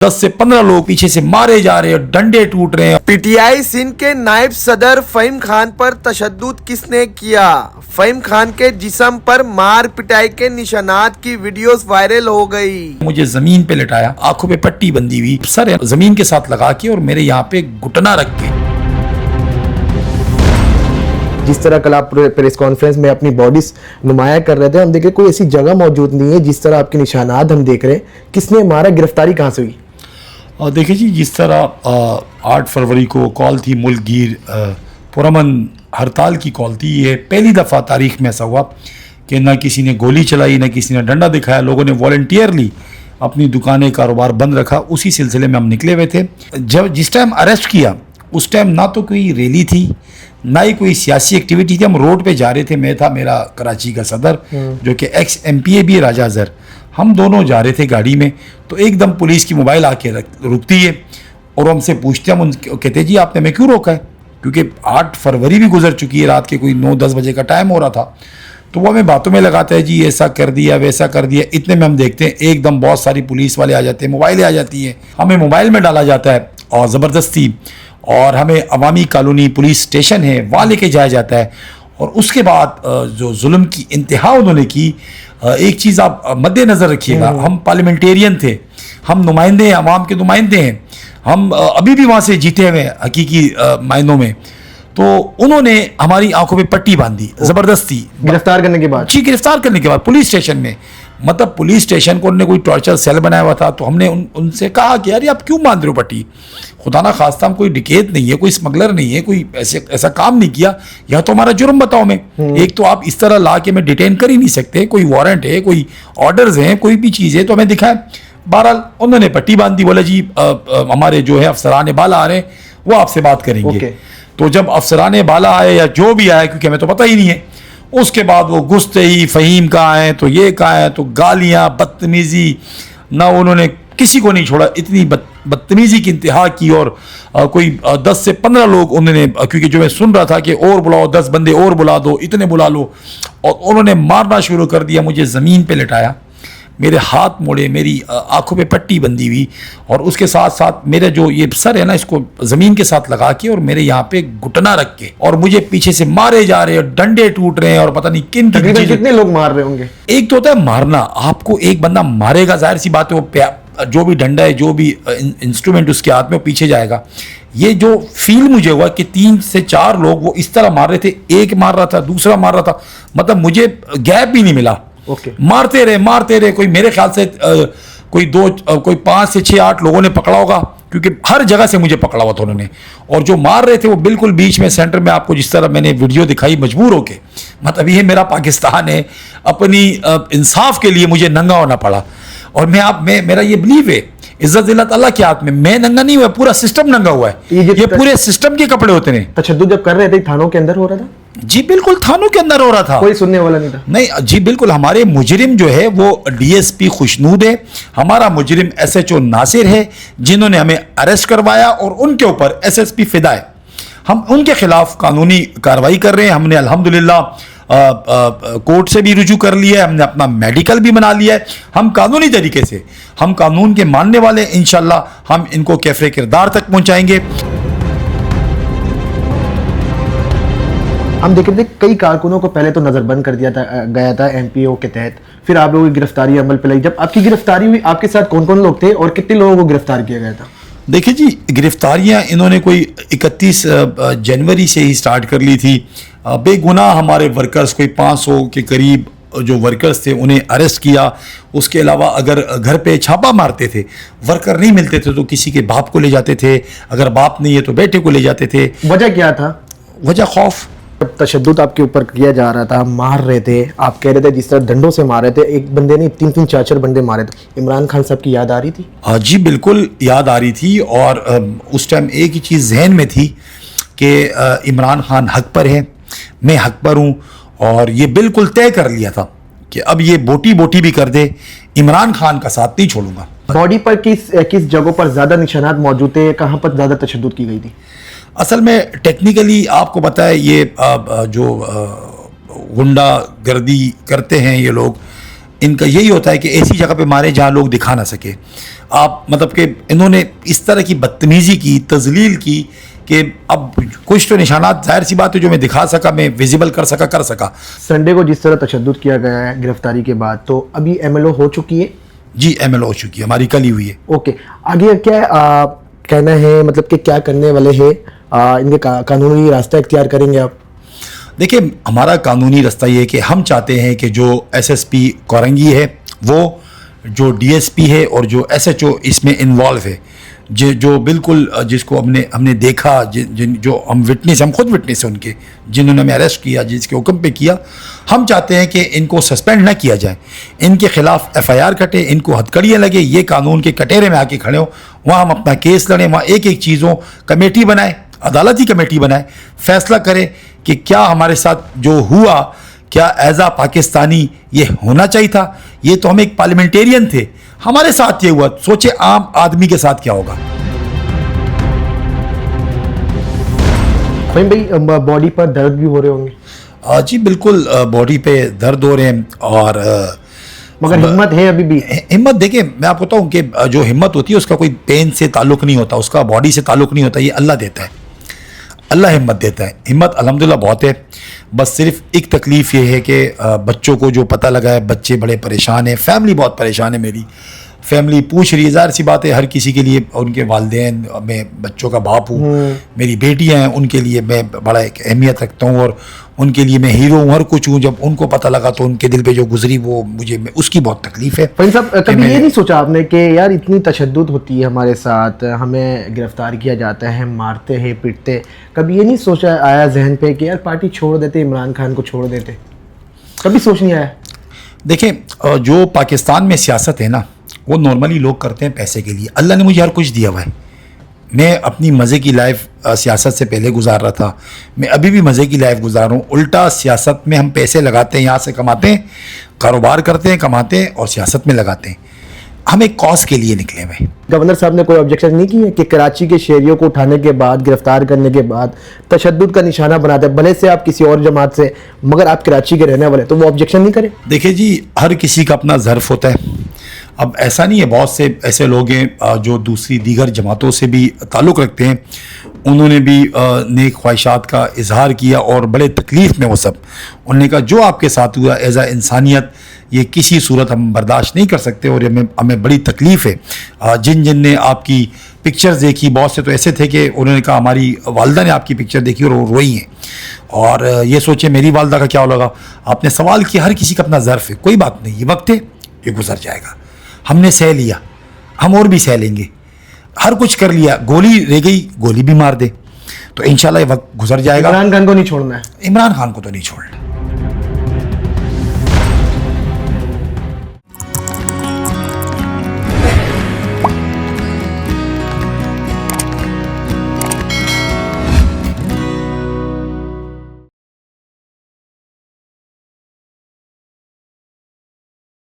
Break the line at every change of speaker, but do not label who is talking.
10 से 15 लोग पीछे से मारे जा रहे हैं, डंडे टूट रहे हैं।
पीटीआई सिंध के नायब सदर फहीम खान पर तशद्दुद किसने किया? फहीम खान के जिस्म पर मार पिटाई के निशानात की वीडियोस वायरल हो गई।
मुझे जमीन पे लेटाया, आंखों पे पट्टी बंधी हुई, सर जमीन के साथ लगा के और मेरे यहाँ पे घुटना रख के।
जिस तरह कल आप प्रेस कॉन्फ्रेंस में अपनी बॉडी नुमाया कर रहे थे, हम देख रहे कोई ऐसी जगह मौजूद नहीं है जिस तरह आपके निशानात हम देख रहे हैं। किसने मारा, गिरफ्तारी कहाँ से हुई?
और देखिए जी, जिस तरह 8 फरवरी को कॉल थी मुल्कगीर पुरमन हड़ताल की कॉल थी, ये पहली दफ़ा तारीख में ऐसा हुआ कि न किसी ने गोली चलाई, न किसी ने डंडा दिखाया। लोगों ने वॉलंटियरली अपनी दुकानें कारोबार बंद रखा। उसी सिलसिले में हम निकले हुए थे। जिस टाइम अरेस्ट किया उस टाइम ना तो कोई रैली थी, ना ही कोई सियासी एक्टिविटी थी। हम रोड पे जा रहे थे, मैं था, मेरा कराची का सदर जो कि एक्स MPA भी राजा अजहर, हम दोनों जा रहे थे गाड़ी में। तो एकदम पुलिस की मोबाइल आके रुकती है और हमसे पूछते, हम कहते जी आपने हमें क्यों रोका है? क्योंकि 8 फरवरी भी गुजर चुकी है, रात के कोई 9-10 बजे का टाइम हो रहा था। तो वो हमें बातों में लगाता है जी ऐसा कर दिया वैसा कर दिया। इतने में हम देखते हैं एकदम बहुत सारी पुलिस वाले आ जाते हैं, मोबाइलें आ जाती हैं, हमें मोबाइल में डाला जाता है और ज़बरदस्ती, और हमें अवामी कॉलोनी पुलिस स्टेशन है वहाँ लेके जाया जाता है। और उसके बाद जो जुल्म की इंतहा उन्होंने की, एक चीज़ आप मद्देनज़र रखिएगा, हम पार्लियामेंटेरियन थे, हम नुमाइंदे हैं, अवाम के नुमाइंदे हैं, हम अभी भी वहाँ से जीते हुए हैं हकीकी मायनों में। तो उन्होंने हमारी आंखों पे पट्टी बांधी ज़बरदस्ती,
गिरफ्तार करने के बाद? जी,
गिरफ्तार करने के बाद पुलिस स्टेशन में। मतलब पुलिस स्टेशन को उन्होंने कोई टॉर्चर सेल बनाया हुआ था। तो हमने उनसे कहा कि यार आप क्यों बांध रहे हो पट्टी? खुदा ना खास्ता हम कोई डिकेट नहीं है, कोई स्मगलर नहीं है, कोई ऐसा काम नहीं किया, या तो हमारा जुर्म बताओ में। एक तो आप इस तरह ला के मैं डिटेन कर ही नहीं सकते, कोई वारंट है, कोई ऑर्डर्स हैं, कोई भी चीज़ है तो हमें दिखाएं। बहरहाल उन्होंने पट्टी बांधी, बोला जी हमारे जो है अफसरान बाला आ रहे हैं, वो आपसे बात करेंगे। तो जब अफसरान बाला आए या जो भी आए, क्योंकि हमें तो पता ही नहीं है, उसके बाद वो घुसते ही फ़हीम कहाँ है तो ये कहाँ है, तो गालियाँ, बदतमीज़ी, ना उन्होंने किसी को नहीं छोड़ा। इतनी बदतमीज़ी की इंतहा की। और कोई 10 से 15 लोग उन्होंने, क्योंकि जो मैं सुन रहा था कि और बुलाओ, 10 बंदे और बुला दो, इतने बुला लो, और उन्होंने मारना शुरू कर दिया। मुझे ज़मीन पे लिटाया, मेरे हाथ मोड़े, मेरी आंखों पे पट्टी बंधी हुई, और उसके साथ साथ मेरा जो ये सर है ना, इसको ज़मीन के साथ लगा के और मेरे यहाँ पे घुटना रख के, और मुझे पीछे से मारे जा रहे हैं, डंडे टूट रहे हैं, और पता नहीं
कितने लोग मार रहे होंगे?
एक तो होता है मारना, आपको एक बंदा मारेगा, जाहिर सी बात है वो जो भी डंडा है, जो भी इंस्ट्रूमेंट उसके हाथ में, वो पीछे जाएगा। ये जो फील मुझे हुआ कि 3 से 4 लोग वो इस तरह मार रहे थे, एक मार रहा था, दूसरा मार रहा था, मतलब मुझे गैप भी नहीं मिला। मारते रहे। कोई मेरे ख्याल से कोई 5 से 6-8 लोगों ने पकड़ा होगा, क्योंकि हर जगह से मुझे पकड़ा हुआ था उन्होंने। और जो मार रहे थे वो बिल्कुल बीच में सेंटर में, आपको जिस तरह मैंने वीडियो दिखाई मजबूर होके, मतलब ये मेरा पाकिस्तान है, अपनी इंसाफ के लिए मुझे नंगा होना पड़ा। और मेरा ये बिलीव है, इज्जत जिल्लत अल्लाह के हाथ में, मैं नंगा नहीं हुआ, पूरा सिस्टम नंगा हुआ है। ये पूरे सिस्टम के कपड़े होते हैं।
तशद्दुद जब कर रहे थे थानों के अंदर हो रहा था?
जी बिल्कुल, थानों के अंदर हो रहा था,
कोई सुनने वाला नहीं था।
नहीं जी बिल्कुल। हमारे मुजरिम जो है वो DSP खुशनूद है, हमारा मुजरिम SHO नासिर है, जिन्होंने हमें अरेस्ट करवाया, और उनके ऊपर SSP फिदा है। हम उनके खिलाफ कानूनी कार्रवाई कर रहे हैं। हमने अल्हम्दुलिल्लाह कोर्ट से भी रुजू कर लिया है, हमने अपना मेडिकल भी बना लिया है। हम कानूनी तरीके से, हम कानून के मानने वाले, इंशाल्लाह हम इनको कैफरे किरदार तक पहुंचाएंगे।
हम देख रहे थे कई कारकुनों को पहले तो नजरबंद कर दिया गया था MPO के तहत, फिर आप लोगों की गिरफ्तारी अमल पे लगी। जब आपकी गिरफ्तारी हुई, आपके साथ कौन कौन लोग थे और कितने लोगों को गिरफ्तार किया गया था?
देखिए जी, गिरफ्तारियां इन्होंने कोई 31 जनवरी से ही स्टार्ट कर ली थी। बेगुनाह हमारे वर्कर्स, कोई 500 के करीब जो वर्कर्स थे, उन्हें अरेस्ट किया। उसके अलावा अगर घर पे छापा मारते थे, वर्कर नहीं मिलते थे तो किसी के बाप को ले जाते थे, अगर बाप नहीं है तो बेटे को ले जाते थे।
वजह क्या था?
वजह खौफ।
जब तशद्दुद आपके ऊपर किया जा रहा था, मार रहे थे, आप कह रहे थे जिस तरह डंडों से मार रहे थे, एक बंदे ने 3-3 4-4 बंदे मारे थे, इमरान खान साहब की याद आ रही थी?
जी बिल्कुल याद आ रही थी। और उस टाइम एक ही चीज़ जहन में थी कि इमरान खान हक पर है, मैं हक पर हूँ, और ये बिल्कुल तय कर लिया था कि अब ये बोटी बोटी भी कर दे, इमरान खान का साथ नहीं छोड़ूंगा।
बॉडी पर किस जगहों पर ज्यादा निशानात मौजूद थे, कहाँ पर ज्यादा तशद्दुद की गई थी?
असल में टेक्निकली आपको पता है, ये जो गुंडा गर्दी करते हैं ये लोग, इनका यही होता है कि ऐसी जगह पे मारे जहाँ लोग दिखा ना सके। आप मतलब कि इन्होंने इस तरह की बदतमीज़ी की, तजलील की कि अब कुछ तो निशानात जाहिर सी बात है जो मैं दिखा सका, मैं विजिबल कर सका।
संडे को जिस तरह तशद्दुद किया गया है गिरफ्तारी के बाद, तो अभी MLO हो चुकी है?
जी MLO हो चुकी है, हमारी कल ही हुई है।
ओके, आगे क्या कहना है, मतलब कि क्या करने वाले हैं? इनके कानूनी रास्ता इख्तियार करेंगे आप?
देखिए, हमारा कानूनी रास्ता ये है कि हम चाहते हैं कि जो SSP कोरंगी है, वो जो DSP है और जो SHO इसमें इन्वॉल्व है, जो बिल्कुल जिसको हमने देखा, जो हम विटनेस, हम खुद विटनेस हैं उनके, जिन्होंने हमें अरेस्ट किया, जिसके हुक्म पे किया, हम चाहते हैं कि इनको सस्पेंड ना किया जाए, इनके खिलाफ FIR कटे, इनको हथकड़ियाँ लगे, ये कानून के कटेरे में आके खड़े हों, वहाँ हम अपना केस लड़ें, वहाँ एक एक चीज़ों कमेटी बनाए, अदालती कमेटी बनाए, फैसला करे कि क्या हमारे साथ जो हुआ, क्या एज आ पाकिस्तानी ये होना चाहिए था। ये तो हम एक पार्लियामेंटेरियन थे, हमारे साथ ये हुआ, सोचे आम आदमी के साथ क्या होगा।
भाई बॉडी पर दर्द भी हो रहे होंगे?
जी बिल्कुल, बॉडी पे दर्द हो रहे हैं और
मगर हिम्मत है अभी भी?
हिम्मत, देखिए मैं आपको बताऊं कि जो हिम्मत होती है उसका कोई पेन से ताल्लुक़ नहीं होता, उसका बॉडी से ताल्लुक़ नहीं होता, ये अल्लाह देता है, अल्लाह हिम्मत देता है। हिम्मत अल्हम्दुलिल्लाह बहुत है, बस सिर्फ एक तकलीफ़ ये है कि बच्चों को जो पता लगा है, बच्चे बड़े परेशान हैं, फैमिली बहुत परेशान है, मेरी फैमिली पूछ रही है, ज़ाहिर सी बात है हर किसी के लिए, उनके वालिदैन, मैं बच्चों का बाप हूँ, मेरी बेटियाँ हैं, उनके लिए मैं बड़ा एक अहमियत रखता हूँ और उनके लिए मैं हीरो हूँ, हर कुछ हूँ। जब उनको पता लगा तो उनके दिल पे जो गुजरी वो मुझे उसकी बहुत तकलीफ़ है।
फहीम साहब, कभी ये नहीं सोचा आपने कि यार इतनी तशद्दुद होती है हमारे साथ, हमें गिरफ्तार किया जाता है, मारते हैं, पीटते, कभी ये नहीं सोचा आया जहन पे कि यार पार्टी छोड़ देते, इमरान खान को छोड़ देते? कभी सोच नहीं आया?
देखें, जो पाकिस्तान में सियासत है ना, वो नॉर्मली लोग करते हैं पैसे के लिए। अल्लाह ने मुझे हर कुछ दिया हुआ है, मैं अपनी मज़े की लाइफ सियासत से पहले गुजार रहा था, मैं अभी भी मज़े की लाइफ गुजार रहा हूँ। उल्टा सियासत में हम पैसे लगाते हैं, यहाँ से कमाते हैं, कारोबार करते हैं, कमाते हैं और सियासत में लगाते हैं। हम एक कॉज के लिए निकले हुए।
गवर्नर साहब ने कोई ऑब्जेक्शन नहीं की है कि कराची के शहरियों को उठाने के बाद, गिरफ्तार करने के बाद तशद्दुद का निशाना बनाते हैं, भले से आप किसी और जमात से, मगर आप कराची के रहने वाले, तो वो ऑब्जेक्शन नहीं करें?
देखिए जी, हर किसी का अपना ज़र्फ होता है। अब ऐसा नहीं है, बहुत से ऐसे लोग हैं जो दूसरी दीगर जमातों से भी ताल्लुक़ रखते हैं, उन्होंने भी नेक ख्वाहिशात का इजहार किया और बड़े तकलीफ़ में वो सब, उन्होंने कहा जो आपके साथ हुआ एज़ आ इंसानियत ये किसी सूरत हम बर्दाश्त नहीं कर सकते और हमें बड़ी तकलीफ़ है। जिन ने आपकी पिक्चर्स देखी, बहुत से तो ऐसे थे कि उन्होंने कहा हमारी वालदा ने आपकी पिक्चर देखी और वो रोई हैं, और ये सोचे मेरी वालदा का क्या होगा। आपने सवाल किया, हर किसी का अपना ज़र्फ है, कोई बात नहीं, ये वक्त है, ये गुजर जाएगा। हमने सह लिया, हम और भी सह लेंगे, हर कुछ कर लिया, गोली रह गई, गोली भी मार दे, तो इंशाल्लाह ये वक्त गुजर जाएगा।
इमरान खान को नहीं छोड़ना है?
इमरान खान को तो नहीं छोड़ना।